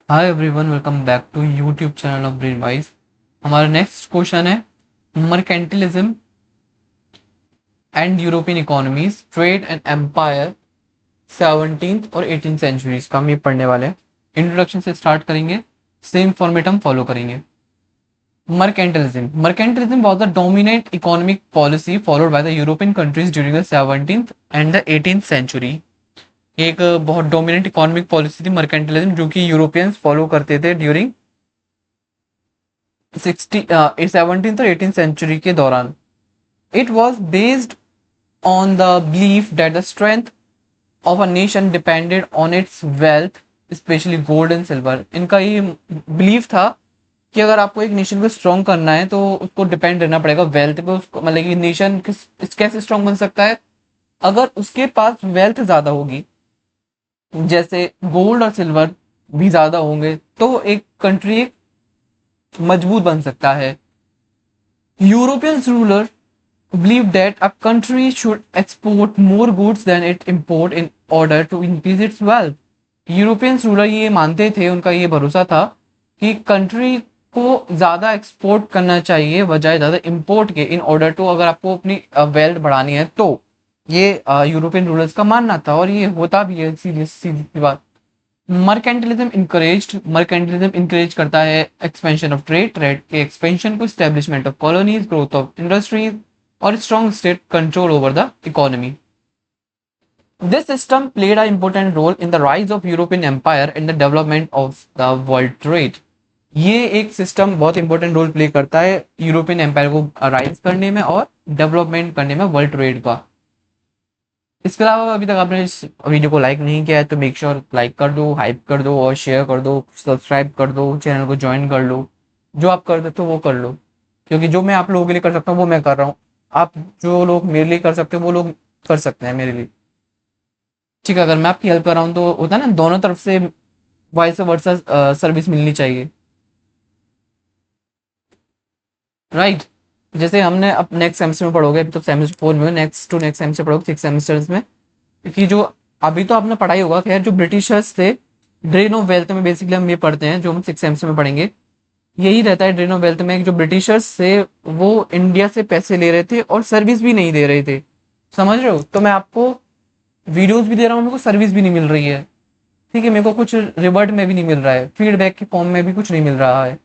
Hi everyone, welcome back to YouTube channel of Brain Wise. हमारा next question है mercantilism and European economies, trade and empire 17th और 18th centuries का हम ये पढ़ने वाले हैं। इंट्रोडक्शन से स्टार्ट करेंगे, सेम फॉर्मेट हम फॉलो करेंगे। Mercantilism was the dominant economic policy followed by the European countries during the 17th and the 18th century। एक बहुत डोमिनेंट इकोनॉमिक पॉलिसी थी मर्केंटिलिज्म, जो कि यूरोपियंस फॉलो करते थे ड्यूरिंग 17th और 18th सेंचुरी के दौरान। It was based on the belief that the strength of a nation depended on it's wealth, specially gold and silver. इनका ये बिलीफ था कि अगर आपको एक नेशन को स्ट्रॉन्ग करना है तो उसको डिपेंड रहना पड़ेगा वेल्थ पे। उसको मतलब कि नेशन कैसे स्ट्रॉन्ग बन सकता है, अगर उसके पास वेल्थ ज्यादा होगी, जैसे गोल्ड और सिल्वर भी ज्यादा होंगे, तो एक कंट्री मजबूत बन सकता है। European ruler believed that a country should export more goods than it import in order to increase its wealth। European ruler ये मानते थे, उनका ये भरोसा था कि कंट्री को ज्यादा एक्सपोर्ट करना चाहिए बजाय ज्यादा इंपोर्ट के, इन ऑर्डर टू, अगर आपको अपनी वेल्थ बढ़ानी है तो। ये यूरोपियन रूलर्स का मानना था और ये होता भी है, सीधी सीधी बात। मर्केंटिलिज्म इंकरेज करता है एक्सपेंशन ऑफ ट्रेड के एक्सपेंशन को, establishment of colonies, growth of industries और strong state control over the economy. This system played an important role in the rise of European empire and the development of the world trade। ये एक system बहुत important role play करता है European empire को rise करने में और development करने में वर्ल्ड ट्रेड का। इसके अलावा अभी तक आपने इस वीडियो को लाइक नहीं किया है तो मेक श्योर लाइक कर दो, हाइप कर दो और शेयर कर दो, सब्सक्राइब कर दो, चैनल को ज्वाइन कर लो। जो आप कर सकते हो वो कर लो, क्योंकि जो मैं आप लोगों के लिए कर सकता हूँ वो मैं कर रहा हूँ। आप जो लोग मेरे लिए कर सकते हो वो लोग कर सकते हैं मेरे लिए। ठीक है, अगर मैं आपकी हेल्प कर रहा हूँ तो होता है ना, दोनों तरफ से वाइस वर्सा सर्विस मिलनी चाहिए, राइट। जैसे हमने अब नेक्स्ट सेमेस्टर में पढ़ोगे, अभी तो सेमेस्टर 4 में, नेक्स्ट टू नेक्स्ट सेमेस्टर पढ़ोगे 6 सेमेस्टर्स में। क्योंकि जो अभी तो आपने पढ़ाई होगा, खैर जो ब्रिटिशर्स थे, ड्रेन ऑफ वेल्थ में बेसिकली हम ये पढ़ते हैं, जो हम 6 सेमेस्टर में पढ़ेंगे यही रहता है। ड्रेन ऑफ वेल्थ में जो ब्रिटिशर्स थे वो इंडिया से पैसे ले रहे थे और सर्विस भी नहीं दे रहे थे, समझ रहे हो। तो मैं आपको वीडियोस भी दे रहा हूँ, मेरे को सर्विस भी नहीं मिल रही है, ठीक है, मेरे को कुछ रिवर्ट में भी नहीं मिल रहा है, फीडबैक के फॉर्म में भी कुछ नहीं मिल रहा है।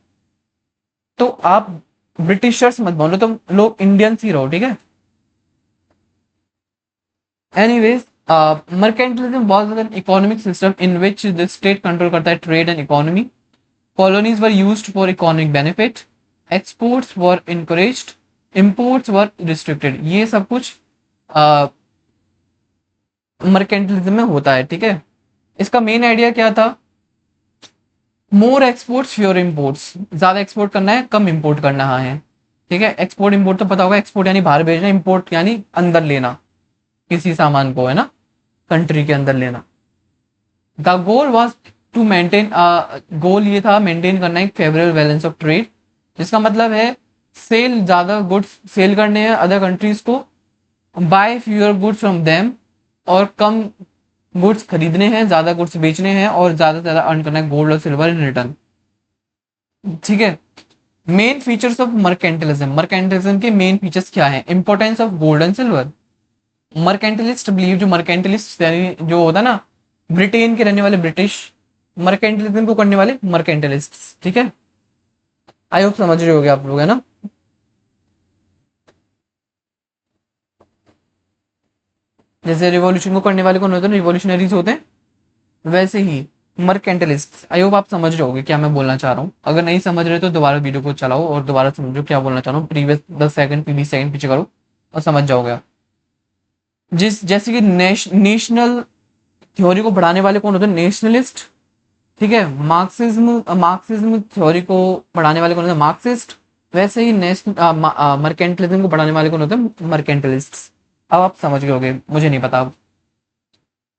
तो आप ब्रिटिशर्स मत बोलो, तुम लोग इंडियंस ही रहो, ठीक है। Anyways, mercantilism was an economic system in which the state control करता है trade and economy. Colonies were used for economic benefit, exports were encouraged, imports were restricted. ये सब कुछ मर्केंटिलिज्म में होता है, ठीक है। इसका मेन आइडिया क्या था, मोर एक्सपोर्ट्स फ्योर इंपोर्ट्स, ज्यादा एक्सपोर्ट करना है कम इंपोर्ट करना है, ठीक है। एक्सपोर्ट इंपोर्ट तो पता होगा, एक्सपोर्ट यानी बाहर भेजना, इंपोर्ट यानी अंदर लेना, किसी सामान को, है ना, कंट्री के अंदर लेना। The goal was to maintain, goal ये था मेंटेन करना एक फेवरेबल बैलेंस ऑफ ट्रेड, जिसका मतलब है सेल, ज्यादा गुड्स सेल करने हैं अदर कंट्रीज को, buy fewer goods from them, और कम गुड्स खरीदने हैं, ज्यादा गुड्स बेचने हैं और ज्यादा से ज्यादा अर्न करना है गोल्ड और सिल्वर इन रिटर्न, ठीक है। मेन फीचर्स ऑफ मर्केंटिलिज्म के मेन फीचर्स क्या है, importance of gold and silver. Mercantilist believe, जो मर्केंटिलिस्ट यानी जो होता ना ब्रिटेन के रहने वाले ब्रिटिश, मर्केंटिलिज्म को करने वाले मर्केंटिलिस्ट, ठीक है। आई होप समझ रहे होगे आप लोग, है ना। जैसे रिवॉल्यूशन को करने वाले कौन होते हैं, रिवॉल्यूशनरीज होते हैं, वैसे ही मर्केंटलिस्ट। आई होप आप समझ रहे होगे क्या मैं बोलना चाह रहा हूँ। अगर नहीं समझ रहे तो दोबारा वीडियो को चलाओ और दोबारा समझो क्या बोलना चाह रहा हूँ, प्रीवियस 10 सेकंड 20 सेकंड पीछे करो और समझ जाओगे आप। जैसे कि नेशनल थ्योरी को बढ़ाने वाले कौन होते हैं, नेशनलिस्ट, ठीक है। मार्क्सिज्म थ्योरी को बढ़ाने वाले कौन होते हैं, मार्क्सिस्ट। वैसे ही मर्केंटलिज्म को बढ़ाने वाले कौन होते हैं, मर्केंटलिस्ट। अब आप समझ गए होगे, मुझे नहीं पता अब।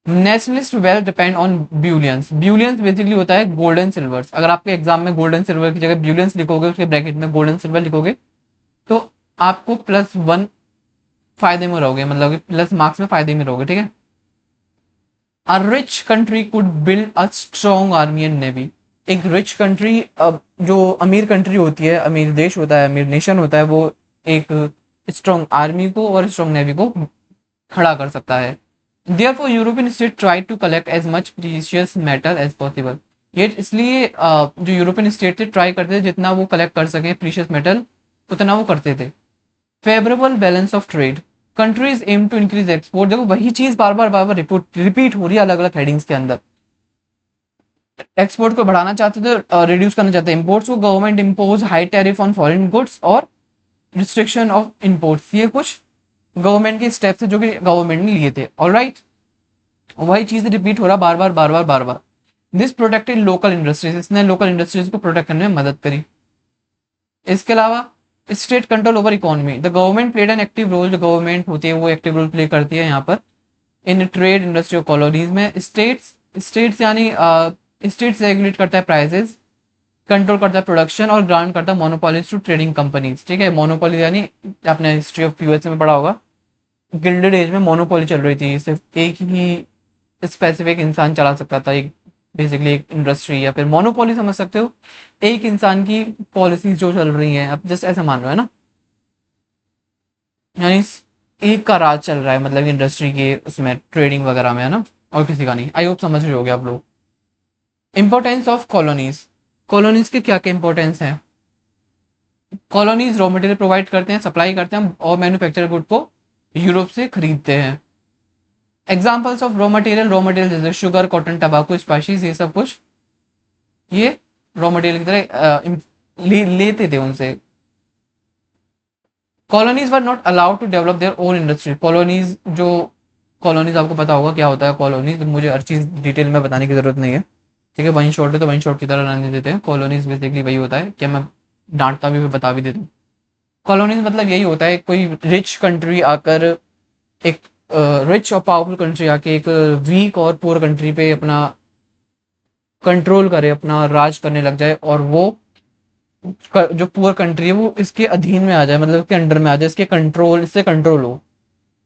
Nationalist wealth depend on bullions. Bullions basically होता है गोल्ड एंड सिल्वर। अगर आपके एग्जाम में गोल्ड एंड सिल्वर की जगह ब्यूलियंस लिखोगे, उसके ब्रैकेट में गोल्ड एंड सिल्वर लिखोगे, तो आपको +1 फायदे में रहोगे, मतलब प्लस मार्क्स में फायदे में रहोगे, ठीक है। A rich country could build a strong army and navy. एक रिच कंट्री, जो अमीर कंट्री होती है, अमीर देश होता है, अमीर नेशन होता है, वो एक स्ट्रॉन्ग आर्मी को और स्ट्रॉन्ग नेवी को खड़ा कर सकता है. Therefore, European states try to collect as much precious metal as possible. ये इसलिए जो यूरोपियन स्टेट थे ट्राई करते थे जितना वो कलेक्ट कर सके प्रीशियस मेटल उतना वो करते थे. Favourable balance of trade. Countries aim to increase export. देखो वही चीज बार बार रिपीट हो रही है अलग अलग हेडिंग्स के अंदर. एक्सपोर्ट को बढ़ाना चाहते थे, रिड्यूस करना चाहते थे इम्पोर्ट्स को. Government impose high tariff on foreign goods और रिस्ट्रिक्शन ऑफ इम्पोर्ट्स. ये कुछ गवर्नमेंट के स्टेप्स जो कि गवर्नमेंट ने लिए थे. ऑलराइट, वही चीज रिपीट हो रहा बार बार बार बार बार बार. This protected local industries. इसने लोकल इंडस्ट्रीज को प्रोटेक्ट करने में मदद करी. इसके अलावा state control over economy. The government played an active role. जो गवर्नमेंट होती है वो एक्टिव रोल प्ले करती है यहाँ पर इन ट्रेड इंडस्ट्री और कॉलोनीज में. स्टेट्स यानी स्टेट्स रेगुलेट करता है प्राइसेस, कंट्रोल करता है प्रोडक्शन और ग्रांट करता है मोनोपोलीज टू ट्रेडिंग कंपनीज. ठीक है, मोनोपोली यानी आपने हिस्ट्री ऑफ यूएसए में पढ़ा होगा, गिल्डेड एज में मोनोपोली चल रही थी. सिर्फ एक ही स्पेसिफिक इंसान चला सकता था एक बेसिकली एक इंडस्ट्री, या फिर मोनोपोली समझ सकते हो, एक इंसान की पॉलिसीज जो चल रही हैं. अब जस्ट ऐसा मान रहे हो है ना, यानी एक का राज चल रहा है मतलब इंडस्ट्री के उसमें ट्रेडिंग वगैरह में, है ना, और किसी का नहीं. आई होप समझ रहे होगे आप लोग. Importance of colonies. कॉलोनीज के क्या क्या इंपॉर्टेंस है. कॉलोनीज रॉ मटेरियल प्रोवाइड करते हैं, सप्लाई करते हैं और मैन्युफैक्चर गुड को यूरोप से खरीदते हैं. एग्जाम्पल्स ऑफ रॉ मटेरियल जैसे शुगर, कॉटन, टबाको, स्पाइसेस, ये सब कुछ ये रॉ मटेरियल की तरह लेते थे उनसे. Colonies were not allowed to develop their own industry. Colonies आपको पता होगा क्या होता है कॉलोनीज, मुझे हर चीज डिटेल में बताने की जरूरत नहीं है. ठीक है, वन शॉट है तो वन शॉट की तरह रहने देते हैं. कॉलोनीज बेसिकली वही होता है, क्या मैं डांटता भी बता भी देता हूँ. कॉलोनीज मतलब यही होता है कोई रिच कंट्री आकर एक रिच और पावरफुल कंट्री आके एक वीक और पुअर कंट्री पे अपना कंट्रोल करे, अपना राज करने लग जाए, और वो जो पुअर कंट्री है वो इसके अधीन में आ जाए, मतलब इसके अंडर में आ जाए, इसके कंट्रोल, इससे कंट्रोल हो.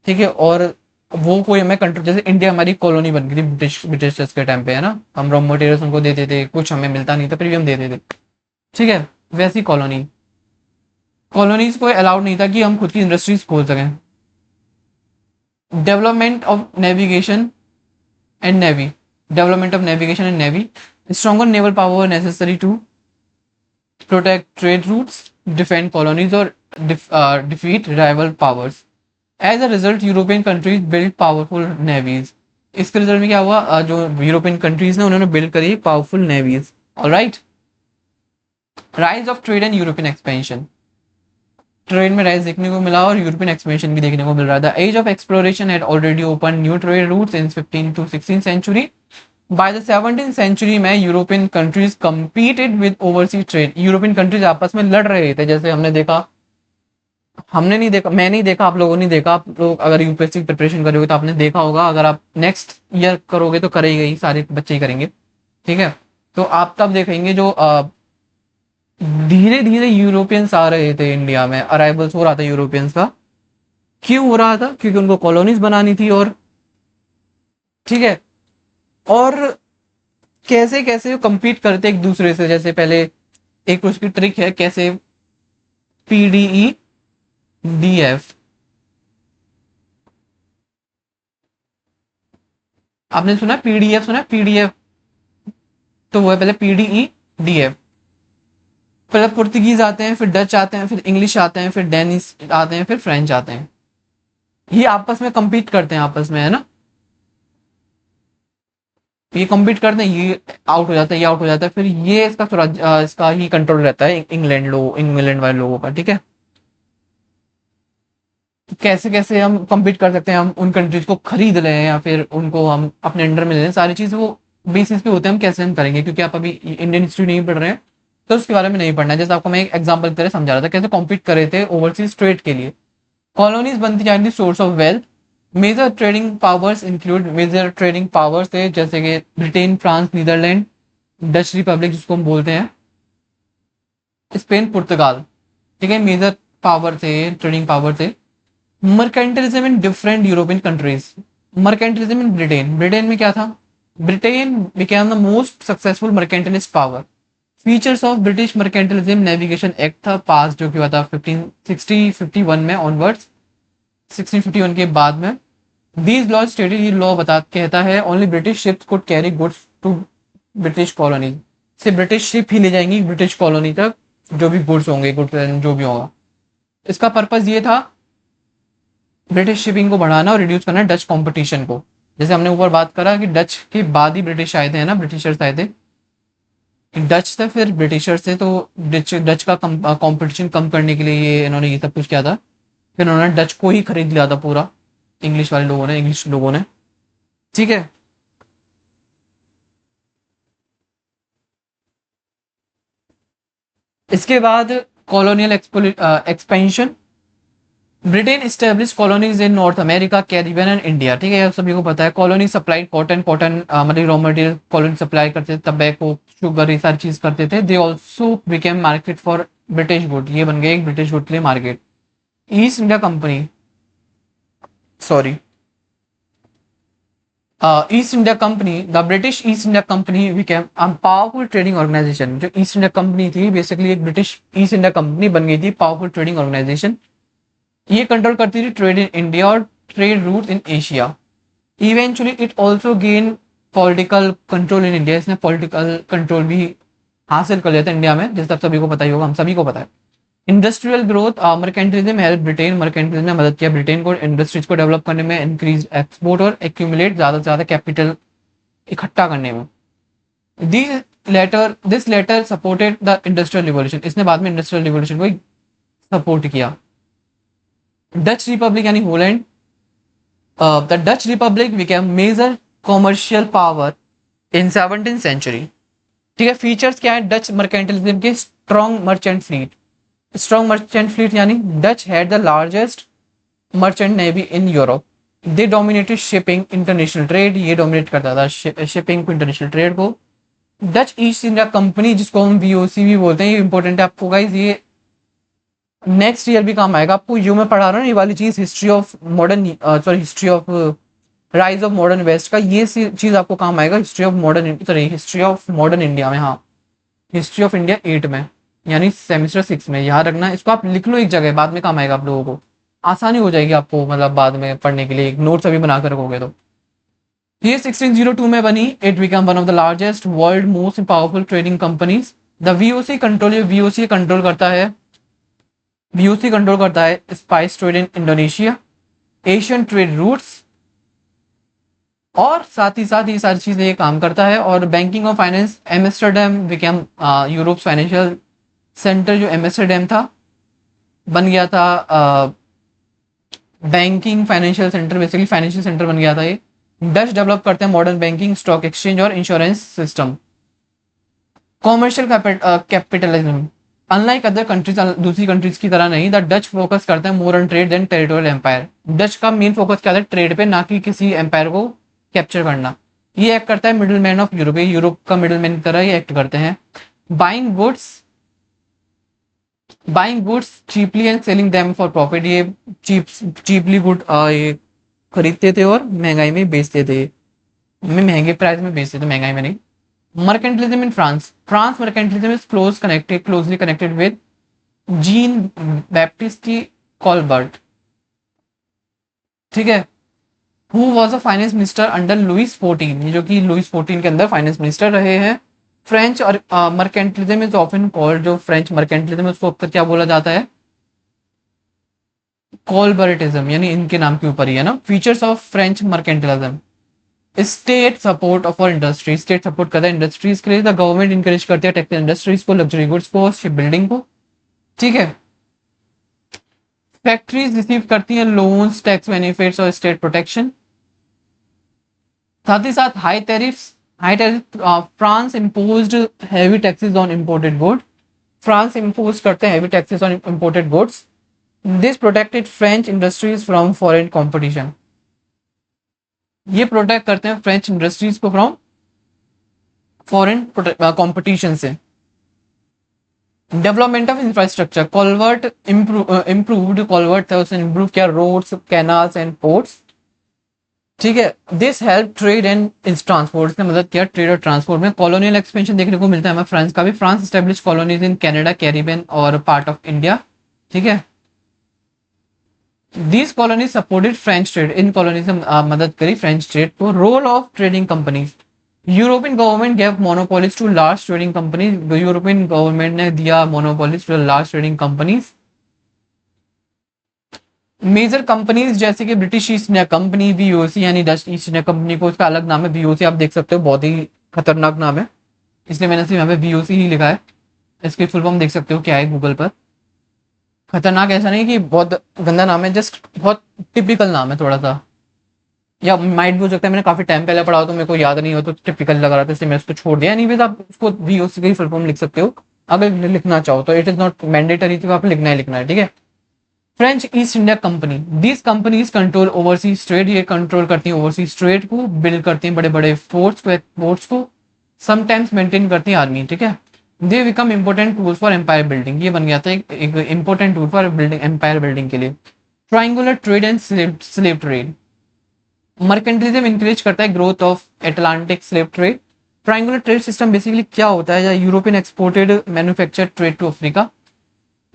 ठीक है, और वो कोई हमें कंट्रोल, जैसे इंडिया हमारी कॉलोनी बन गई थी ब्रिटिश के टाइम पे, है ना, हम रॉ मटेरियल्स उनको देते थे, कुछ हमें मिलता नहीं था फिर भी हम देते थे. ठीक है, वैसी कॉलोनीज को अलाउड नहीं था कि हम खुद की इंडस्ट्रीज खोल सकें. Development of navigation and navy. Development of navigation and navy. Stronger naval power necessary to protect trade routes, defend colonies और defeat rival powers. As a result European countries build powerful navies. इसके result में क्या हुआ, जो European countries ने उन्होंने build करी powerful navies. Alright. Rise of trade and European expansion. Trade में राइज देखने को मिला और यूरोपियन एक्सपेंशन भी देखने को मिल रहा था. Age of exploration had already open new trade routes in 15 to 16 century. By the 17th century में European countries competed with overseas trade. European countries आपस में लड़ रहे थे, जैसे हमने देखा, हमने नहीं देखा, मैं नहीं देखा, आप लोगों ने देखा. आप लोग अगर यूपीएससी की प्रिपरेशन करोगे तो आपने देखा होगा, अगर आप नेक्स्ट ईयर करोगे तो करेंगे ही, सारे बच्चे ही करेंगे. ठीक है, तो आप तब देखेंगे जो धीरे धीरे यूरोपियंस आ रहे थे इंडिया में, अराइवल्स हो रहा था यूरोपियंस का. क्यों हो रहा था, क्योंकि उनको कॉलोनीज बनानी थी. और ठीक है, और कैसे कैसे कंपीट करते एक दूसरे से, जैसे पहले एक उसकी ट्रिक है कैसे पीडीई डीएफ, आपने सुना पीडीएफ, सुना पीडीएफ, तो वो है पहले पीडीई डीएफ. पहले पुर्तगीज आते हैं, फिर डच आते हैं, फिर इंग्लिश आते हैं, फिर डेनिश आते हैं, फिर फ्रेंच आते हैं. ये आपस में compete करते हैं आपस में, है ना, ये compete करते हैं, ये आउट हो जाता है, ये आउट हो जाता है, फिर ये इसका थोड़ा इसका ही कंट्रोल रहता है इंग्लैंड वाले लोगों का. ठीक है, कैसे कैसे हम compete कर सकते हैं, हम उन कंट्रीज को खरीद लें या फिर उनको हम अपने अंडर में ले लें, सारी चीज वो बेसिस पे होते हैं हम कैसे हम करेंगे. क्योंकि आप अभी इंडियन हिस्ट्री नहीं पढ़ रहे हैं तो उसके बारे में नहीं पढ़ना है. जैसे आपको मैं एक एग्जाम्पल की तरह समझा रहा था कैसे कॉम्पीट कर रहे थे ओवरसीज ट्रेड के लिए. कॉलोनीज बनती जाएंगी source of wealth. Major trading powers include, major trading powers थे जैसे कि Britain, France, Netherland, Dutch Republic जिसको हम बोलते हैं, स्पेन, पुर्तगाल. ठीक है, मेजर पावर थे, ट्रेडिंग पावर थे. Mercantilism in different European countries. Mercantilism in Britain. Britain में क्या था, Britain became the most successful mercantilist power. Features of British mercantilism navigation act था पास, जो कि हुआ था 1551 में ऑनवर्ड्स, 1651 के बाद में। दीज लॉ स्टेटेड, ये लॉ बता कहता है only British ships could carry goods to British colony, सिर्फ ब्रिटिश शिप ही ले जाएंगी ब्रिटिश कॉलोनी तक, जो भी गुड्स होंगे, गुड्स जो भी होगा। इसका पर्पज ये था ब्रिटिश शिपिंग को बढ़ाना और रिड्यूस करना डच कंपटीशन को। जैसे हमने ऊपर बात करा कि डच के बाद ही ब्रिटिश आए थे, है ना, ब्रिटिशर्स आए थे, डच थे फिर ब्रिटिशर्स थे, तो डच का कंपटीशन कम करने के लिए ये इन्होंने ये सब कुछ किया था। फिर उन्होंने डच को ही खरीद लिया था पूरा, इंग्लिश वाले लोगों ने, इंग्लिश लोगों ने। ठीक है। इसके बाद colonial expansion. Britain establish colonies in north America, Caribbean and India. ठीक है, आप सभी को पता है। कॉलोनी सप्लाई कॉटन, मतलब रॉ मटेरियल कॉलोनी सप्लाई करते थे, टबैको, शुगर, ये सारी चीज करते थे। They also became market for British good, ये बन गए एक ब्रिटिश गुड के लिए market. East India company, sorry, east India company, the British East India company became a powerful trading organisation. जो ईस्ट इंडिया कंपनी थी बेसिकली एक British East India company बन गई थी, पावरफुल ट्रेडिंग ऑर्गेनाइजेशन। ये control करती थी ट्रेड इन इंडिया और trade route in Asia. Eventually it also gain political control in India, इसने पॉलिटिकल कंट्रोल भी हासिल कर लिया था इंडिया में, जैसे आप सभी को पता ही होगा, हम सभी को पता है। Industrial growth, mercantilism help Britain, mercantilism ने मदद किया ब्रिटेन को इंडस्ट्रीज को डेवलप करने में, इंक्रीज एक्सपोर्ट और एक्यूमुलेट ज्यादा से ज्यादा कैपिटल इकट्ठा करने में। This later supported the industrial revolution, इसने बाद में इंडस्ट्रियल रिवॉल्यूशन को सपोर्ट किया। डच रिपब्लिक यानी Holland, the Dutch republic became major commercial power in 17th century. ठीक है, फीचर्स क्या है डच मर्केंटिलिज्म के? Strong merchant fleet, strong merchant fleet यानी Dutch had the largest merchant navy in Europe. They dominated shipping, international trade, ये dominate करता था shipping को, इंटरनेशनल ट्रेड को। डच ईस्ट इंडिया कंपनी, जिसको हम वीओसी भी बोलते हैं, ये इंपॉर्टेंट है आपको गाइस, ये नेक्स्ट ईयर भी काम आएगा आपको। जो मैं पढ़ा रहा हूँ ये वाली चीज, history of modern, sorry, history of rise of modern west का, ये चीज आपको काम आएगा history of modern, sorry, history of modern India में। हाँ, हिस्ट्री ऑफ इंडिया 8 में, यानी सेमेस्टर 6 में। याद रखना, इसको आप लिख लो एक जगह, बाद में काम आएगा आप लोगों को, आसानी हो जाएगी आपको, मतलब बाद में पढ़ने के लिए नोट्स अभी बना कर रखोगे तो। ये 1602 में बनी। It become one of the largest world most powerful trading companies. The VOC control, VOC control करता है, वीओसी कंट्रोल करता है spice trade in Indonesia, Asian trade routes, और साथ ही साथ ये सारी चीजें ये काम करता है। और बैंकिंग और finance, Amsterdam became Europe financial centre, जो एम्स्टर्डम था बन गया था banking financial centre, basically financial centre बन गया था ये। डच डेवलप करते हैं मॉडर्न बैंकिंग, स्टॉक एक्सचेंज और insurance system. Commercial capitalism, unlike other countries, दूसरी कंट्रीज की तरह नहीं, द डच फोकस करते हैं more on trade than territorial empire. Dutch का मेन फोकस क्या था? ट्रेड पे, ना कि किसी एम्पायर को कैप्चर करना। ये एक्ट करता है middle man of Europe, Europe का मिडिल मैन की तरह ये एक्ट करते हैं। Buying goods cheaply and selling them for profit, ये चीपली गुड ये खरीदते थे और महंगाई में बेचते थे, महंगे प्राइस में बेचते थे, महंगाई में नहीं। Mercantilism in France, France mercantilism is closely connected with Jean Baptiste Colbert. ठीक है, who was a finance minister under Louis 14, जो कि लुइस 14 के अंदर फाइनेंस मिनिस्टर रहे हैं। फ्रेंच और मर्केंटिलिज्म इज ऑफन कॉल्ड, जो फ्रेंच मर्केंटिलिज्म उसको अक्सर क्या बोला जाता है? कॉलबर्टिज्म, यानी इनके नाम के ऊपर ही है ना। Features of French mercantilism, state support for industry, state support करता है इंडस्ट्रीज के लिए। द गवर्नमेंट इंकरेज करती है टेक्सटाइल इंडस्ट्रीज को, लग्जरी गुड्स को, शिप बिल्डिंग को। ठीक है, फैक्ट्रीज रिसीव करती हैं लोन्स, टैक्स बेनिफिट्स और स्टेट प्रोटेक्शन। साथ ही साथ high tariffs, France imposed heavy taxes on imported good, France impose करते हैं heavy taxes on imported goods. This protected French industries from foreign competition, ये प्रोटेक्ट करते हैं फ्रेंच इंडस्ट्रीज को फ्रॉम फॉरेन कंपटीशन से। Development of infrastructure, Colbert improved, कॉलवर्ट था उसने improve किया, रोड्स, कैनाल्स एंड पोर्ट्स। ठीक है। This help trade and transport, इसने मदद किया ट्रेड और ट्रांसपोर्ट में। कॉलोनियल एक्सपेंशन देखने को मिलता है हमें फ्रांस का भी। France establish colonies in Canada, Caribbean और पार्ट ऑफ इंडिया। ठीक है। These colonies supported French trade, इन कॉलोनीज ने मदद करी फ्रेंच ट्रेड को। Role of trading companies, European government gave monopolies to large trading companies, European government ने दिया monopolies to large trading companies. Major companies जैसे कि British East India company BOC, यानी डच ईस्ट इंडिया कंपनी को उसका अलग नाम है बीओसी, आप देख सकते हो बहुत ही खतरनाक नाम है, इसलिए मैंने सिर्फ यहाँ पे बीओसी ही लिखा है। इसकी फुल फॉर्म देख सकते हो क्या है गूगल पर। खतरनाक ऐसा नहीं कि बहुत गंदा नाम है, जस्ट बहुत टिपिकल नाम है थोड़ा सा, या माइट भी हो सकता है मैंने काफी टाइम पहले पढ़ा हो तो मेरे को याद नहीं हो तो टिपिकल लग रहा था इसलिए मैं उसको छोड़ दिया। नहीं आप उसको बीओसी का ही फुल फॉर्म लिख सकते हो अगर लिखना चाहो तो। इट इज नॉट मैंडेटरी तो आप लिखना है ठीक है। French east India company, this companies control overseas trade, ये कंट्रोल करती हैं ओवरसीज ट्रेड को, बिल्ड करती हैं बड़े बड़े फोर्ट्स को, एक्सपोर्ट्स को, समटाइम्स मेंटेन करती हैं आर्मी। ठीक है। They become important tools for empire building, ये बन गया था एक important tool for building empire building के लिए। Triangular trade and slave trade, mercantilism encourage करता है growth of Atlantic slave trade. Triangular trade system basically क्या होता है, या European exported manufacture trade to Africa,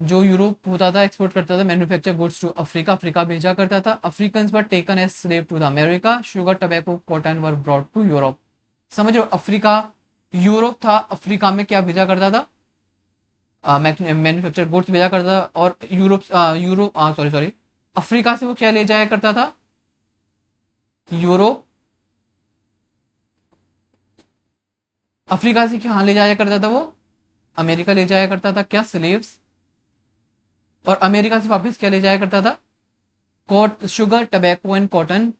जो यूरोप होता था एक्सपोर्ट करता था manufacture goods to Africa, Africa भेजा करता था। African were taken as slave to the America, sugar tobacco cotton were brought to Europe. समझो अफ्रीका यूरोप था, अफ्रीका में क्या भेजा करता था, मैन्युफैक्चर गुड्स भेजा करता था, और यूरोप सॉरी अफ्रीका से वो क्या ले जाया करता था, यूरोप, अफ्रीका से कहाँ ले जाया करता था वो, अमेरिका ले जाया करता था क्या, स्लेव्स, और अमेरिका से वापस क्या ले जाया करता था, कॉट शुगर टबैको एंड कॉटन,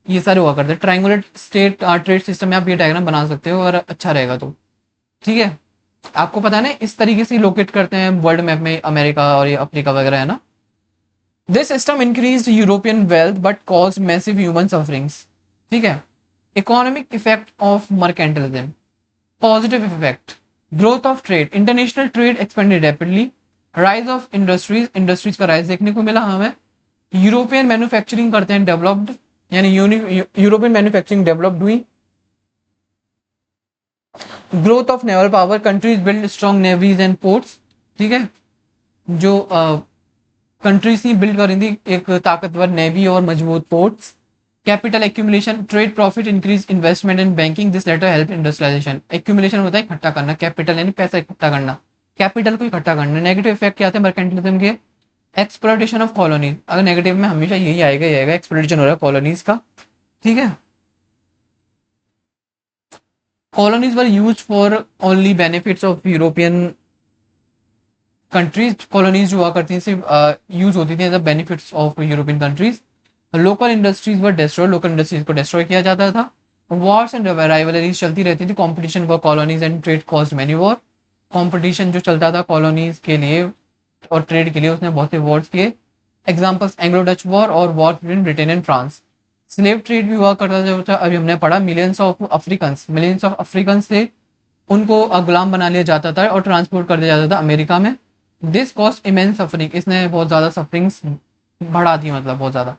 ये सारे हुआ करते हैं। ट्राइंगुलर स्टेट ट्रेड सिस्टम में आप ये डायग्राम बना सकते हो और अच्छा रहेगा तो। ठीक है। आपको पता है ना इस तरीके से लोकेट करते हैं वर्ल्ड मैप में अमेरिका और ये अफ्रीका वगैरह है ना। This system increase European wealth but cause massive human sufferings. ठीक है। Economic effect of mercantilism, positive effect, growth of trade, international trade expanded rapidly, rise of industries, industries का rise देखने को मिला हमें। यूरोपियन मैन्युफैक्चरिंग करते हैं डेवलप्ड, यानी यूरोपियन मैन्युफैक्चरिंग डेवलप्ड हुई। Growth of naval power, countries build strong navies and ports. ठीक है। जो कंट्रीज ही बिल्ड करी थी एक ताकतवर नेवी और मजबूत ports. Capital accumulation, trade profit increase investment in banking, this later help industrialisation. Accumulation होता है इकट्ठा करना, कैपिटल यानी पैसा इकट्ठा करना, कैपिटल को इकट्ठा करना। नेगेटिव इफेक्ट क्या आते हैं मर्केंटिलिज्म के, एक्सप्लॉयटेशन ऑफ कॉलोनीज, अगर नेगेटिव में हमेशा यही आएगा एक्सप्लॉयटेशन हो रहा है कॉलोनीज का। ठीक है। Colonies were use for only benefits of European countries, colonies जो हुआ करती थी सिर्फ यूज होती थी as a benefits of European countries. Local industries were destroy, local industries को डिस्ट्रॉय किया जाता था। वॉर्स एंड राइवलरीज चलती रहती थी। Competition for colonies and trade cost many war, competition जो चलता था कॉलोनीज के लिए और ट्रेड के लिए उसने बहुत से वॉर्स किए। एग्जाम्पल्स एंग्लो डच वॉर और war between Britain and France. Slave trade भी हुआ करता जो था, अभी हमने पढ़ा, मिलियंस ऑफ अफ्रीकन से उनको गुलाम बना लिया जाता था और ट्रांसपोर्ट कर दिया जाता था अमेरिका में। दिस कॉस्ट इमेंस सफरिंग, इसने बहुत ज्यादा सफरिंग्स बढ़ा दी, मतलब बहुत ज्यादा।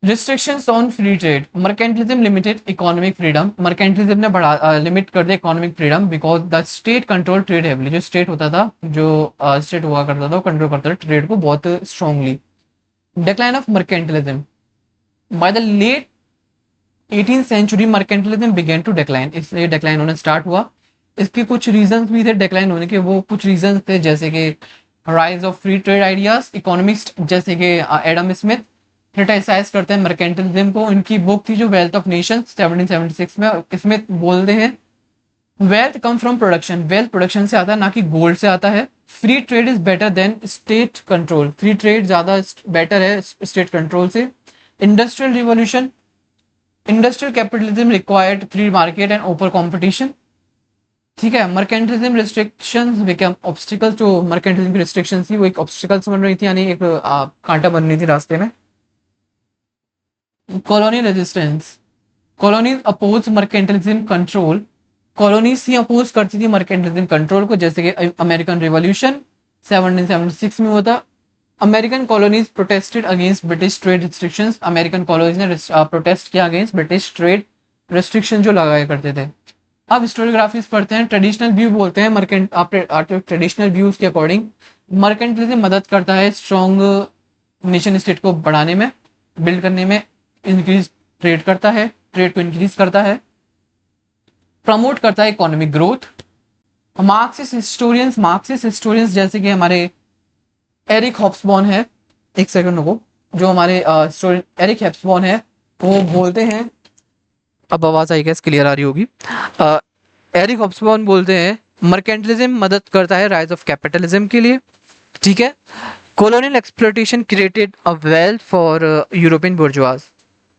Restrictions on free trade, mercantilism limited economic freedom, mercantilism ने बढ़ा लिमिट कर दिया economic freedom because the state control trade heavily, जो स्टेट होता था, जो स्टेट हुआ करता था वो कंट्रोल करता था ट्रेड को बहुत strongly. Decline of mercantilism, by the late 18th century mercantilism began to decline, इसलिए डिक्लाइन होना स्टार्ट हुआ। इसके कुछ रीजंस भी थे डिक्लाइन होने के, वो कुछ रीजंस थे जैसे कि rise of free trade ideas, economist जैसे कि एडम स्मिथ क्रिटिसाइज करते हैं मर्केंटिलिज्म को। इनकी बुक थी जो वेल्थ ऑफ नेशंस 1776 में, इसमें बोलते हैं wealth come from production, wealth production से आता है ना कि गोल्ड से आता है। Free trade is better than state control, free trade ज्यादा बेटर है स्टेट कंट्रोल से। Industrial revolution, industrial capitalism required free market and open competition. ठीक है। मर्केंटिलिज्म रिस्ट्रिक्शंस बिकम ऑब्स्टिकल्स, जो मर्केंटिलिज्म की रिस्ट्रिक्शंस थी वो एक ऑब्स्टिकल्स बन रही थी, यानी एक कांटा बन रही थी रास्ते में। Colony resistance, colonies oppose mercantilism control, colonies ही अपोज करती थी मर्केंटिलिज्म कंट्रोल को, जैसे कि अमेरिकन रिवॉल्यूशन 1776 में हुआ था। American colonies protested against British trade restrictions, American colonies ने प्रोटेस्ट किया अगेंस्ट ब्रिटिश ट्रेड रिस्ट्रिक्शन जो लगाया करते थे। अब हिस्टोरियोग्राफीज पढ़ते हैं। ट्रेडिशनल व्यू बोलते हैं मर्केंट, ट्रेडिशनल व्यूज के अकॉर्डिंग मर्केंटलिज्म मदद करता है स्ट्रॉन्ग नेशन स्टेट को बढ़ाने में, बिल्ड करने में, इंक्रीज ट्रेड करता है, ट्रेड को इंक्रीज करता है, प्रमोट करता है इकोनॉमिक ग्रोथ। मार्क्सिस्ट हिस्टोरियंस जैसे कि हमारे एरिक हॉब्सबॉर्न है, एक सेकंड रुको, जो हमारे एरिक हॉब्सबॉर्न है वो बोलते हैं, अब आवाज आई गैस क्लियर आ रही होगी। एरिक हॉब्सबॉर्न बोलते हैं मर्केंटलिज्म मदद करता है राइज ऑफ कैपिटलिज्म के लिए, ठीक है। Colonial exploitation created a wealth for European bourgeoisie,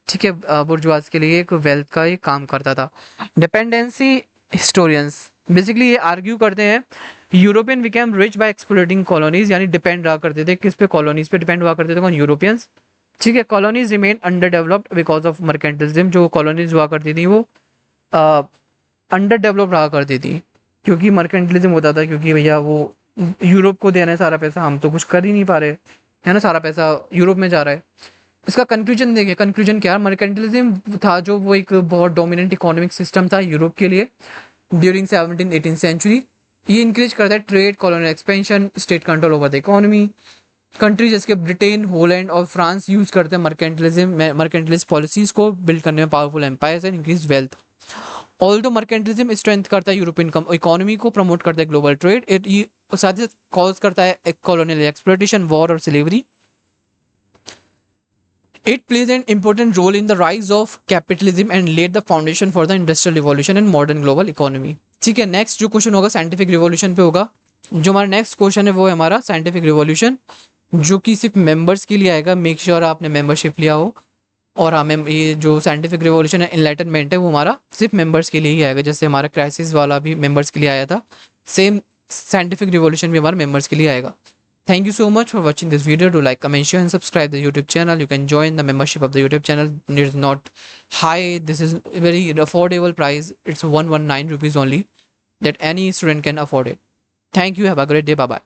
ठीक है, बुर्जुआज के लिए एक वेल्थ का ये काम करता था। डिपेंडेंसी हिस्टोरियंस बेसिकली ये आर्ग्यू करते हैं European became rich by exploiting colonies, यानी डिपेंड रहा करते थे किस पे, कॉलोनीज पे डिपेंड हुआ करते थे कौन, यूरोपियंस, ठीक है। Colonies remain under developed because of mercantilism, जो कॉलोनीज हुआ करती थी वो अंडर डेवलप रहा करती थी क्योंकि मर्केंटलिज्म होता था, क्योंकि भैया वो यूरोप को देना है सारा पैसा, हम तो कुछ कर ही नहीं पा रहे, है ना, सारा पैसा यूरोप में जा रहा है। इसका कंक्लूजन देखिए, कंक्लूजन क्या, मर्केंटलिज्म था जो वो एक बहुत डोमिनेंट इकोनॉमिक सिस्टम था यूरोप के लिए ड्यूरिंग 17th-18th सेंचुरी। ये इंक्रीज करता है trade, colonial expansion, state control over the economy. Countries जैसे ब्रिटेन, होलैंड और फ्रांस यूज करते हैं मर्केंटलिस्ट पॉलिसीज को बिल्ड करने में, powerful empires and increase wealth. Although mercantilism strength करता है यूरोपियन इकोनॉमी को, प्रमोट करता है ग्लोबल ट्रेड, इट साथ ही कॉज करता है कॉलोनियल एक्सप्लॉयटेशन, वॉर और slavery. It plays an important role in the rise of capitalism and laid the foundation for the industrial revolution and modern global economy। ठीक है, next जो question होगा scientific revolution पे होगा। जो हमारा नेक्स्ट क्वेश्चन है वो है हमारा साइंटिफिक रिवॉल्यूशन, जो कि सिर्फ मेंबर्स के लिए आएगा। मेक श्योर आपने मेंबरशिप लिया हो। और हमें ये जो साइंटिफिक रिवॉल्यूशन है, एनलाइटनमेंट है, वो हमारा सिर्फ मेंबर्स के लिए ही आएगा। जैसे हमारा क्राइसिस वाला भी मेंबर्स के लिए आया था, सेम साइंटिफिक रिवॉल्यूशन भी हमारे मेंबर्स के लिए आएगा। Thank you so much for watching this video. Do like, comment, share and subscribe the YouTube channel. You can join the membership of the YouTube channel. It is not high. This is a very affordable price. It's 119 rupees only that any student can afford it. Thank you. Have a great day. Bye bye.